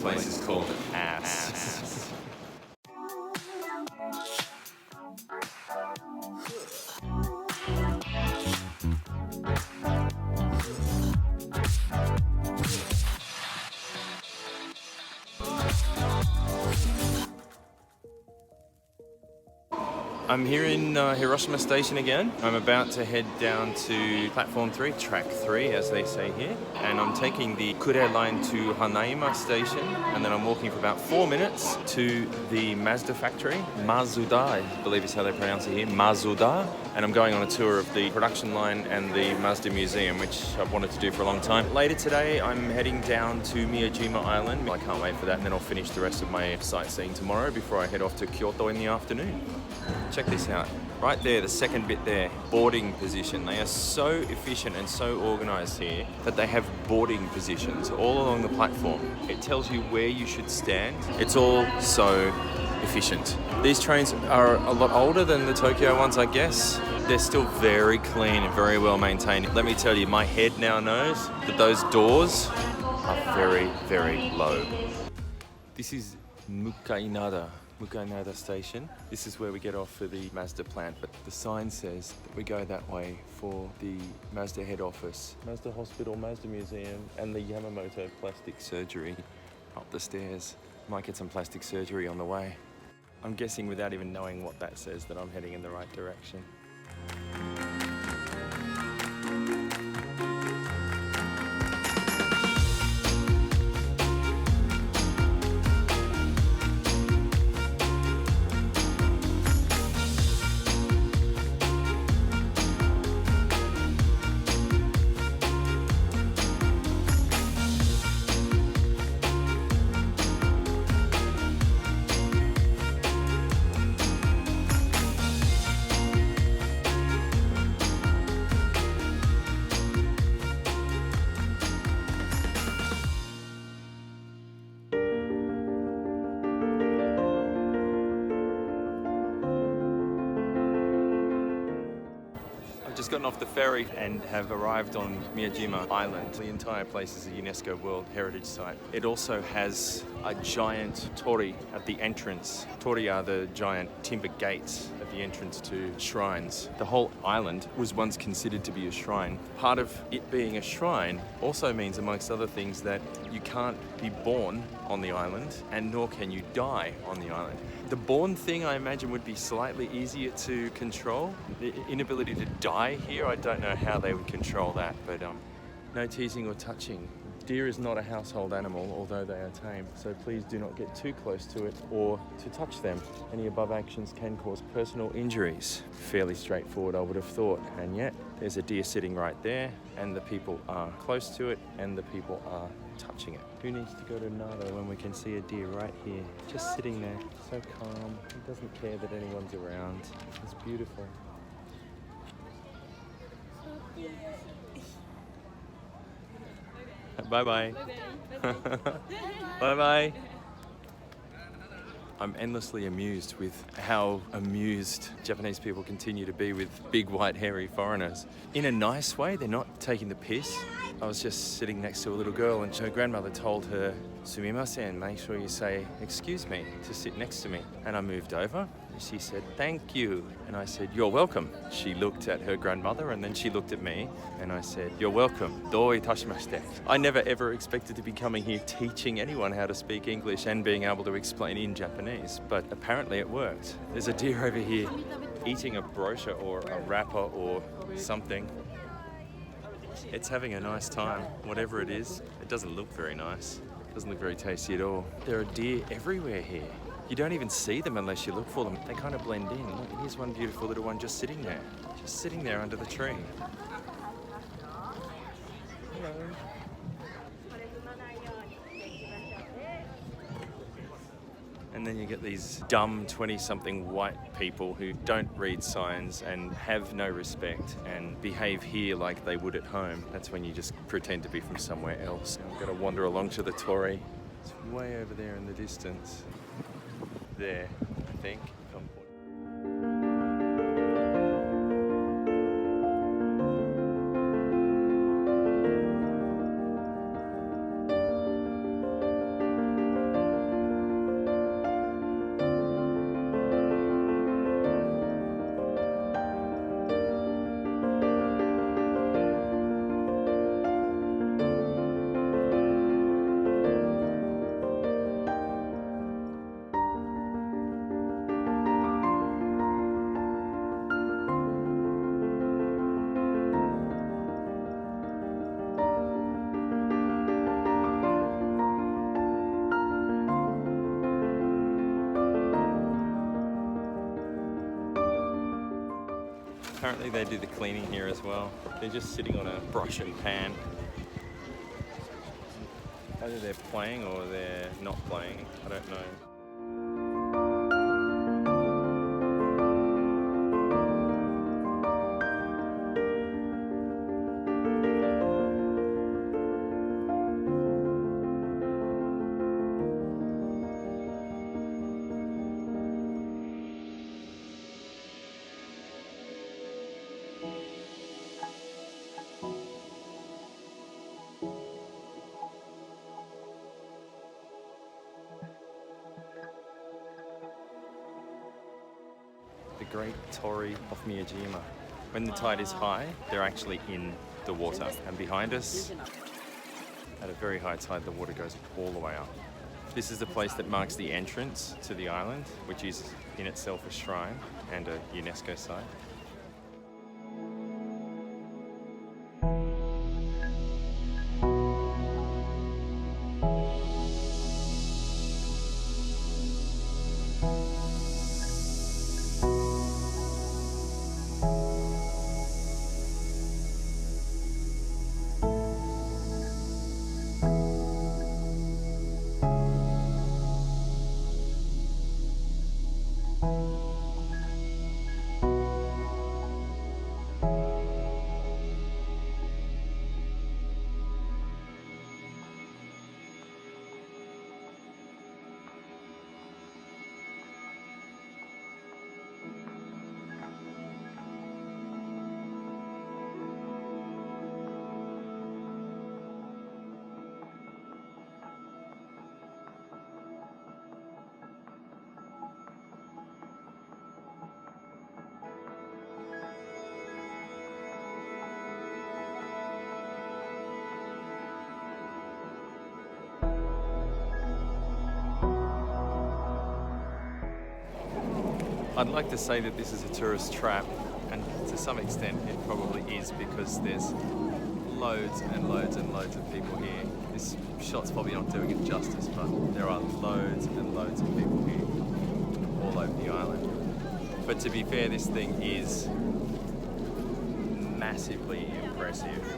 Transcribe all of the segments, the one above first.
place is called Ass. I'm here in Hiroshima Station again. I'm about to head down to platform 3, track 3 as they say here. And I'm taking the Kure line to Hiroshima Station. And then I'm walking for about 4 minutes to the Mazda factory. Mazda, I believe is how they pronounce it here, Mazda. And I'm going on a tour of the production line and the Mazda museum, which I've wanted to do for a long time. Later today, I'm heading down to Miyajima Island. I can't wait for that, and then I'll finish the rest of my sightseeing tomorrow before I head off to Kyoto in the afternoon. Check this out. Right there, the second bit there, boarding position. They are so efficient and so organized here that they have boarding positions all along the platform. It tells you where you should stand. It's all so efficient. These trains are a lot older than the Tokyo ones, I guess. They're still very clean and very well maintained. Let me tell you, my head now knows that those doors are very, very low. This is Mukainada Station. This is where we get off for the Mazda plant, but the sign says that we go that way for the Mazda head office, Mazda Hospital, Mazda Museum, and the Yamamoto Plastic Surgery up the stairs. Might get some plastic surgery on the way. I'm guessing without even knowing what that says that I'm heading in the right direction. Just gotten off the ferry and have arrived on Miyajima Island. The entire place is a UNESCO World Heritage Site. It also has a giant torii at the entrance. Torii are the giant timber gates at the entrance to shrines. The whole island was once considered to be a shrine. Part of it being a shrine also means, amongst other things, that you can't be born on the island, and nor can you die on the island. The born thing, I imagine, would be slightly easier to control. The inability to die here, I don't know how they would control that, but no teasing or touching. Deer is not a household animal, although they are tame, so please do not get too close to it or to touch them. Any above actions can cause personal injuries. Fairly straightforward, I would have thought, and yet there's a deer sitting right there, and the people are close to it, and the people are touching it. Who needs to go to Nado when we can see a deer right here, just sitting there, so calm. He doesn't care that anyone's around. It's beautiful. Bye-bye. Bye-bye. I'm endlessly amused with how amused Japanese people continue to be with big, white, hairy foreigners. In a nice way, they're not taking the piss. I was just sitting next to a little girl and her grandmother told her, "Sumimasen, make sure you say, 'excuse me,' to sit next to me." And I moved over. She said, "Thank you." And I said, "You're welcome." She looked at her grandmother and then she looked at me and I said, "You're welcome. Do itashimashite." I never ever expected to be coming here teaching anyone how to speak English and being able to explain in Japanese, but apparently it worked. There's a deer over here eating a brochure or a wrapper or something. It's having a nice time, whatever it is. It doesn't look very nice. It doesn't look very tasty at all. There are deer everywhere here. You don't even see them unless you look for them. They kind of blend in. Look, here's one beautiful little one just sitting there under the tree. Hello. And then you get these dumb 20-something white people who don't read signs and have no respect and behave here like they would at home. That's when you just pretend to be from somewhere else. I've got to wander along to the torii. It's way over there in the distance. There, I think. Apparently they do the cleaning here as well. They're just sitting on a brush and pan. Either they're playing or they're not playing, I don't know. The Great Torii of Miyajima. When the tide is high, they're actually in the water. And behind us, at a very high tide, the water goes all the way up. This is the place that marks the entrance to the island, which is in itself a shrine and a UNESCO site. I'd like to say that this is a tourist trap, and to some extent it probably is, because there's loads and loads and loads of people here. This shot's probably not doing it justice, but there are loads and loads of people here all over the island. But to be fair, this thing is massively impressive.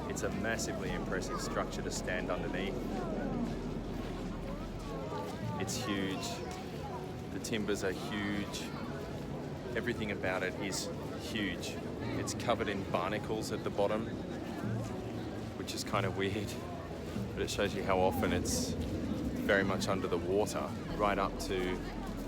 It's a massively impressive structure to stand underneath. It's huge. The timbers are huge. Everything about it is huge. It's covered in barnacles at the bottom, which is kind of weird, but it shows you how often it's very much under the water, right up to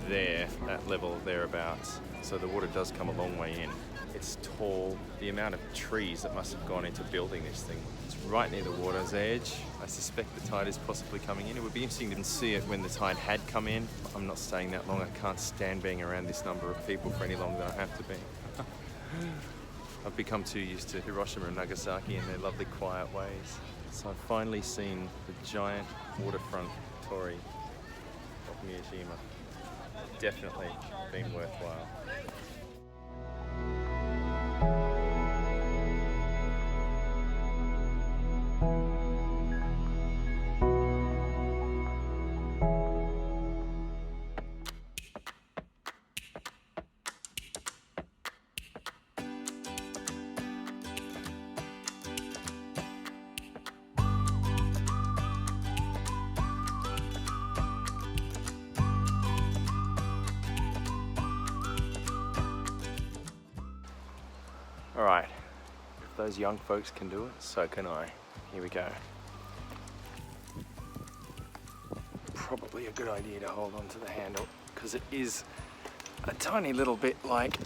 there, that level thereabouts. So the water does come a long way in. It's tall. The amount of trees that must have gone into building this thing. It's right near the water's edge. I suspect the tide is possibly coming in. It would be interesting to see it when the tide had come in. I'm not staying that long. I can't stand being around this number of people for any longer than I have to be. I've become too used to Hiroshima and Nagasaki and their lovely quiet ways. So I've finally seen the giant waterfront torii of Miyajima. Definitely been worthwhile. Alright, if those young folks can do it, so can I. Here we go. Probably a good idea to hold on to the handle, because it is a tiny little bit like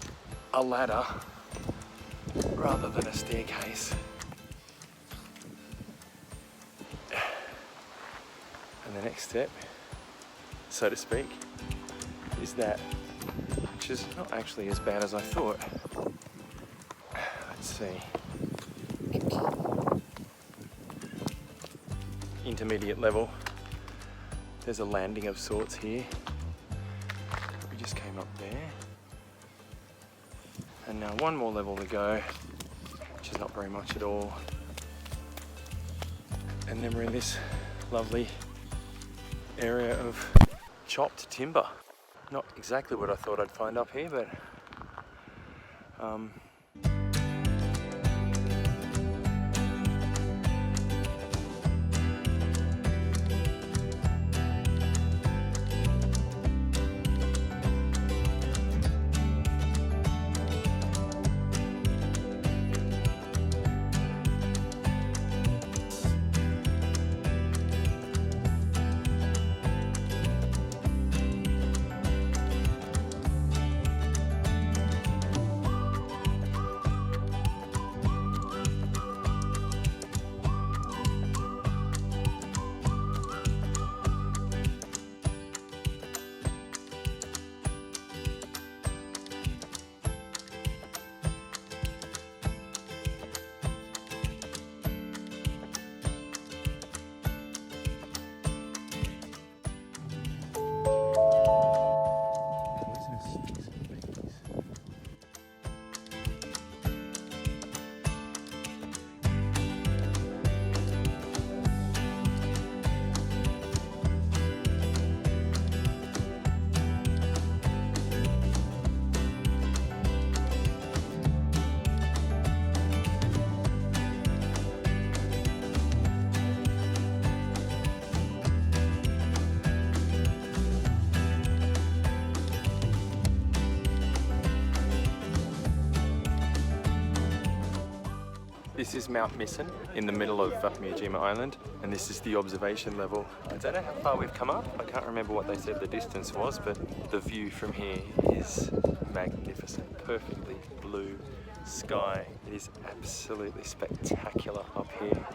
a ladder rather than a staircase. And the next step, so to speak, is that, which is not actually as bad as I thought. Let's see. Intermediate level. There's a landing of sorts here. We just came up there. And now one more level to go, which is not very much at all. And then we're in this lovely area of chopped timber. Not exactly what I thought I'd find up here, but This is Mount Missen in the middle of Miyajima Island, and this is the observation level. I don't know how far we've come up. I can't remember what they said the distance was, but the view from here is magnificent. Perfectly blue sky. It is absolutely spectacular up here.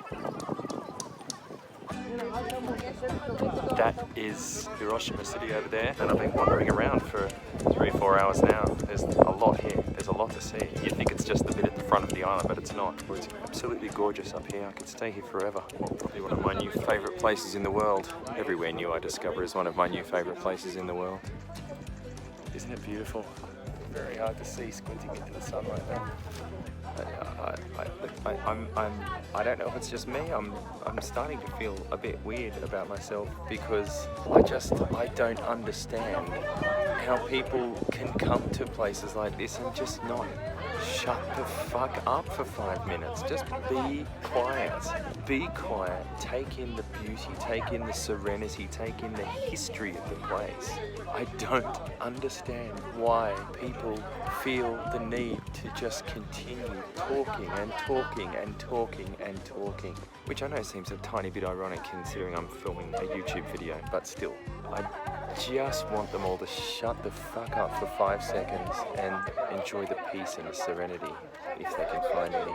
That is Hiroshima City over there, and I've been wandering around for 3 or 4 hours now. There's a lot here. There's a lot to see. You think it's just the bit at the front of the island, but it's not. It's absolutely gorgeous up here. I could stay here forever. Probably one of my new favourite places in the world. Everywhere new I discover is one of my new favourite places in the world. Isn't it beautiful? Very hard to see squinting into the sun like that. I don't know if it's just me. I'm starting to feel a bit weird about myself because I don't understand how people can come to places like this and just not shut the fuck up for 5 minutes. Just be quiet. Be quiet. Take in the beauty. Take in the serenity. Take in the history of the place. I don't understand why people feel the need to just continue talking and talking and talking and talking. Which I know seems a tiny bit ironic considering I'm filming a YouTube video, but still, I just want them all to shut the fuck up for 5 seconds and enjoy the peace and the serenity if they can find any.